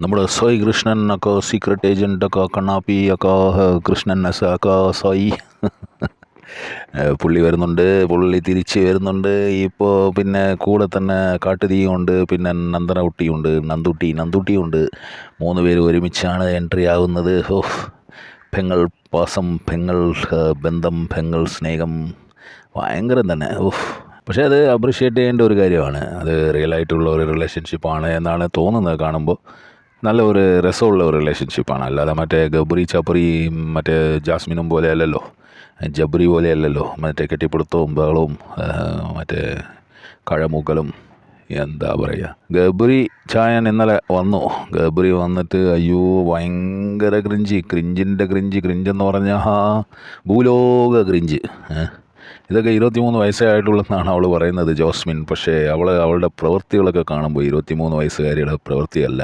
നമ്മുടെ സോയ് കൃഷ്ണനൊക്കെ സീക്രട്ട് ഏജൻറ്റൊക്കെ കണ്ണാപ്പിയൊക്കെ കൃഷ്ണനൊക്കെ സോയ് പുള്ളി വരുന്നുണ്ട്. പുള്ളി തിരിച്ച് വരുന്നുണ്ട്. ഇപ്പോൾ പിന്നെ കൂടെ തന്നെ കാട്ടുതീയുണ്ട്, പിന്നെ നന്ദനക്കുട്ടിയുണ്ട്, നന്ദുട്ടിയുണ്ട്. 3 പേര് ഒരുമിച്ചാണ് എൻട്രി ആവുന്നത്. പെങ്ങൾ പാസം, പെങ്ങൾ ബന്ധം, പെങ്ങൾ സ്നേഹം ഭയങ്കരം തന്നെ. പക്ഷേ അത് അപ്രിഷ്യേറ്റ് ചെയ്യേണ്ട ഒരു കാര്യമാണ്. അത് റിയലായിട്ടുള്ള ഒരു റിലേഷൻഷിപ്പാണ് എന്നാണ് തോന്നുന്നത് കാണുമ്പോൾ. നല്ല ഒരു രസമുള്ള ഒരു റിലേഷൻഷിപ്പാണ്. അല്ലാതെ മറ്റേ ഗബ്രി ചപ്രി മറ്റേ ജാസ്മിനും പോലെ അല്ലല്ലോ, ജബ്രി പോലെ അല്ലല്ലോ. മറ്റേ കെട്ടിപ്പിടുത്തവും ബഹളവും മറ്റേ കഴമൂക്കലും എന്താ പറയുക. ഗബ്രി ചായൻ ഇന്നലെ വന്നു. ഗബ്രി വന്നിട്ട് അയ്യോ ഭയങ്കര ക്രിഞ്ചെന്ന് പറഞ്ഞാൽ ഭൂലോക ക്രിഞ്ച്. ഇതൊക്കെ 23 വയസ്സേ ആയിട്ടുള്ളതെന്നാണ് അവൾ പറയുന്നത്, ജോസ്മിൻ. പക്ഷേ അവളുടെ പ്രവൃത്തികളൊക്കെ കാണുമ്പോൾ 23 വയസ്സുകാരിയുടെ പ്രവൃത്തിയല്ല.